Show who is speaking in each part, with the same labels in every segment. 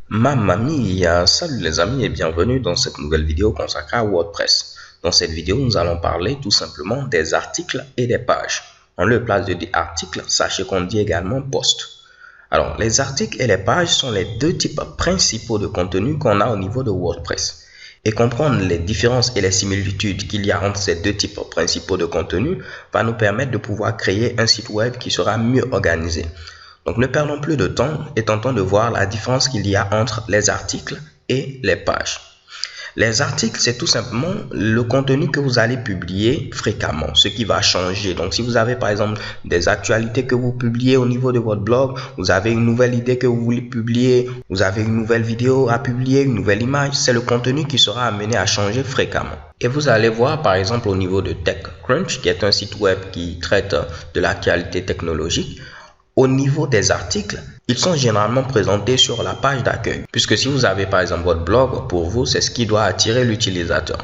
Speaker 1: Mamma mia, salut les amis et bienvenue dans cette nouvelle vidéo consacrée à WordPress. Dans cette vidéo, nous allons parler tout simplement des articles et des pages. En lieu et place de dire article, sachez qu'on dit également post. Alors, les articles et les pages sont les deux types principaux de contenu qu'on a au niveau de WordPress. Et comprendre les différences et les similitudes qu'il y a entre ces deux types principaux de contenu va nous permettre de pouvoir créer un site web qui sera mieux organisé. Donc ne perdons plus de temps et tentons de voir la différence qu'il y a entre les articles et les pages. Les articles, c'est tout simplement le contenu que vous allez publier fréquemment, ce qui va changer. Donc si vous avez par exemple des actualités que vous publiez au niveau de votre blog, vous avez une nouvelle idée que vous voulez publier, vous avez une nouvelle vidéo à publier, une nouvelle image, c'est le contenu qui sera amené à changer fréquemment. Et vous allez voir par exemple au niveau de TechCrunch, qui est un site web qui traite de l'actualité technologique. Au niveau des articles, ils sont généralement présentés sur la page d'accueil. Puisque si vous avez par exemple votre blog, pour vous, c'est ce qui doit attirer l'utilisateur.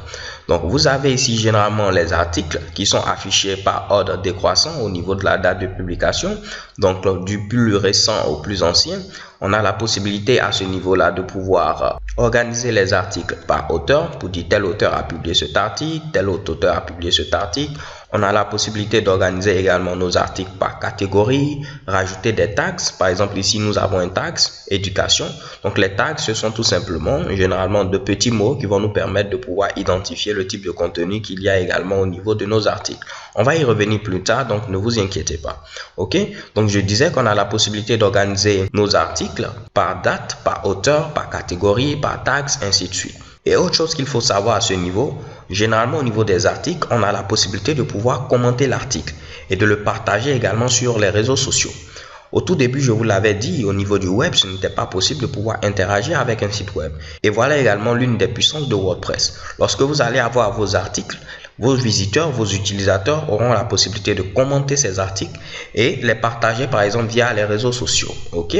Speaker 1: Donc, vous avez ici généralement les articles qui sont affichés par ordre décroissant au niveau de la date de publication. Donc, du plus récent au plus ancien, on a la possibilité à ce niveau-là de pouvoir organiser les articles par auteur pour dire tel auteur a publié cet article, tel autre auteur a publié cet article. On a la possibilité d'organiser également nos articles par catégorie, rajouter des tags. Par exemple, ici, nous avons un tag éducation. Donc, les tags, ce sont tout simplement, généralement, de petits mots qui vont nous permettre de pouvoir identifier le type de contenu qu'il y a également au niveau de nos articles. On va y revenir plus tard, donc ne vous inquiétez pas. OK? Donc, je disais qu'on a la possibilité d'organiser nos articles par date, par auteur, par catégorie, par tags, ainsi de suite. Et autre chose qu'il faut savoir à ce niveau, généralement au niveau des articles, on a la possibilité de pouvoir commenter l'article et de le partager également sur les réseaux sociaux. Au tout début, je vous l'avais dit, au niveau du web, ce n'était pas possible de pouvoir interagir avec un site web. Et voilà également l'une des puissances de WordPress. Lorsque vous allez avoir vos articles, vos visiteurs, vos utilisateurs auront la possibilité de commenter ces articles et les partager par exemple via les réseaux sociaux. OK?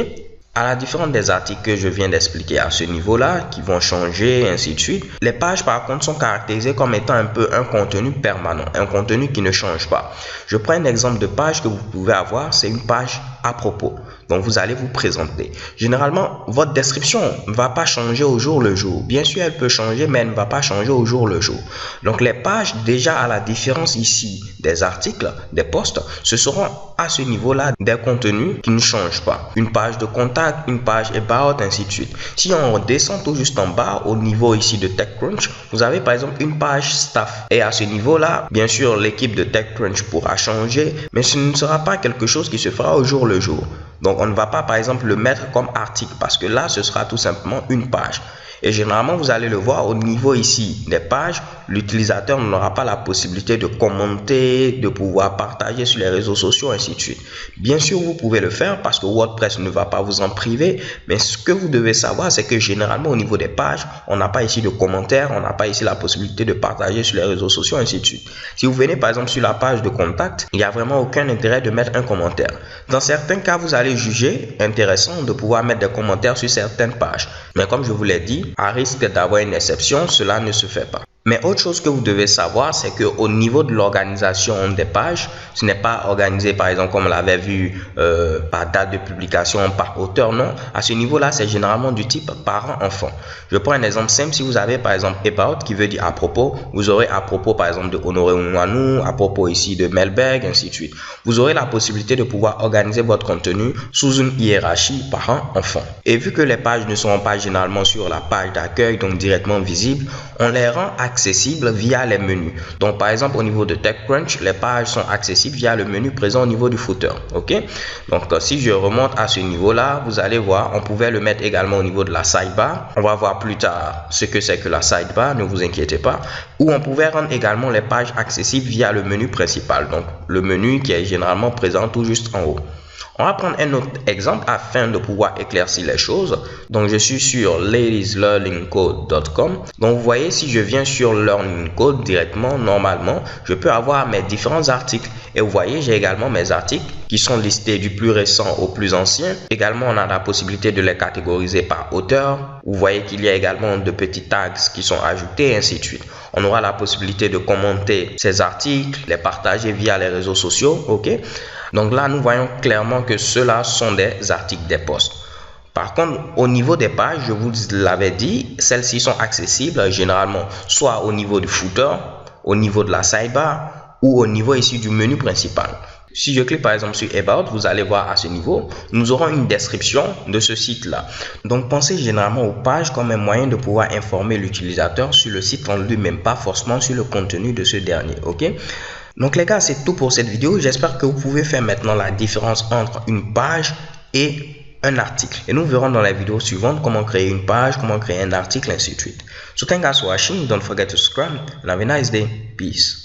Speaker 1: À la différence des articles que je viens d'expliquer à ce niveau-là, qui vont changer, ainsi de suite, les pages par contre sont caractérisées comme étant un peu un contenu permanent, un contenu qui ne change pas. Je prends un exemple de page que vous pouvez avoir, c'est une page à propos. Donc, vous allez vous présenter. Généralement, votre description ne va pas changer au jour le jour. Bien sûr, elle peut changer, mais elle ne va pas changer au jour le jour. Donc, les pages, déjà à la différence ici des articles, des posts, ce seront à ce niveau-là des contenus qui ne changent pas. Une page de contact, une page about, ainsi de suite. Si on descend tout juste en bas, au niveau ici de TechCrunch, vous avez par exemple une page staff. Et à ce niveau-là, bien sûr, l'équipe de TechCrunch pourra changer, mais ce ne sera pas quelque chose qui se fera au jour le jour. Donc, on ne va pas, par exemple, le mettre comme article parce que là, ce sera tout simplement une page. Et généralement, vous allez le voir au niveau ici des pages, l'utilisateur n'aura pas la possibilité de commenter, de pouvoir partager sur les réseaux sociaux, ainsi de suite. Bien sûr, vous pouvez le faire parce que WordPress ne va pas vous en priver, mais ce que vous devez savoir, c'est que généralement, au niveau des pages, on n'a pas ici de commentaires, on n'a pas ici la possibilité de partager sur les réseaux sociaux, ainsi de suite. Si vous venez par exemple sur la page de contact, il n'y a vraiment aucun intérêt de mettre un commentaire. Dans certains cas, vous allez juger intéressant de pouvoir mettre des commentaires sur certaines pages. Mais comme je vous l'ai dit, à risque d'avoir une exception, cela ne se fait pas. Mais autre chose que vous devez savoir, c'est qu'au niveau de l'organisation des pages, ce n'est pas organisé par exemple comme on l'avait vu par date de publication, par auteur, non. À ce niveau-là, c'est généralement du type parent-enfant. Je prends un exemple simple. Si vous avez par exemple about qui veut dire à propos, vous aurez à propos par exemple de Honoré Ouanou, à propos ici de Melberg, ainsi de suite. Vous aurez la possibilité de pouvoir organiser votre contenu sous une hiérarchie parent-enfant. Et vu que les pages ne seront pas généralement sur la page d'accueil, donc directement visibles, on les rend accessibles via les menus. Donc par exemple au niveau de TechCrunch, les pages sont accessibles via le menu présent au niveau du footer. OK? Donc si je remonte à ce niveau-là, vous allez voir, on pouvait le mettre également au niveau de la sidebar. On va voir plus tard ce que c'est que la sidebar, ne vous inquiétez pas. Ou on pouvait rendre également les pages accessibles via le menu principal. Donc le menu qui est généralement présent tout juste en haut. On va prendre un autre exemple afin de pouvoir éclaircir les choses. Donc, je suis sur ladieslearningcode.com. Donc, vous voyez, si je viens sur Learning Code directement, normalement, je peux avoir mes différents articles. Et vous voyez, j'ai également mes articles qui sont listés du plus récent au plus ancien. Également, on a la possibilité de les catégoriser par auteur. Vous voyez qu'il y a également de petits tags qui sont ajoutés et ainsi de suite. On aura la possibilité de commenter ces articles, les partager via les réseaux sociaux. Ok. Donc là, nous voyons clairement que ceux-là sont des articles, des posts. Par contre, au niveau des pages, je vous l'avais dit, celles-ci sont accessibles généralement soit au niveau du footer, au niveau de la sidebar ou au niveau ici du menu principal. Si je clique par exemple sur About, vous allez voir à ce niveau, nous aurons une description de ce site-là. Donc, pensez généralement aux pages comme un moyen de pouvoir informer l'utilisateur sur le site en lui-même, pas forcément sur le contenu de ce dernier. Ok? Donc les gars, c'est tout pour cette vidéo. J'espère que vous pouvez faire maintenant la différence entre une page et un article. Et nous verrons dans la vidéo suivante comment créer une page, comment créer un article, ainsi de suite. So thank you guys for watching. Don't forget to subscribe and have a nice day. Peace.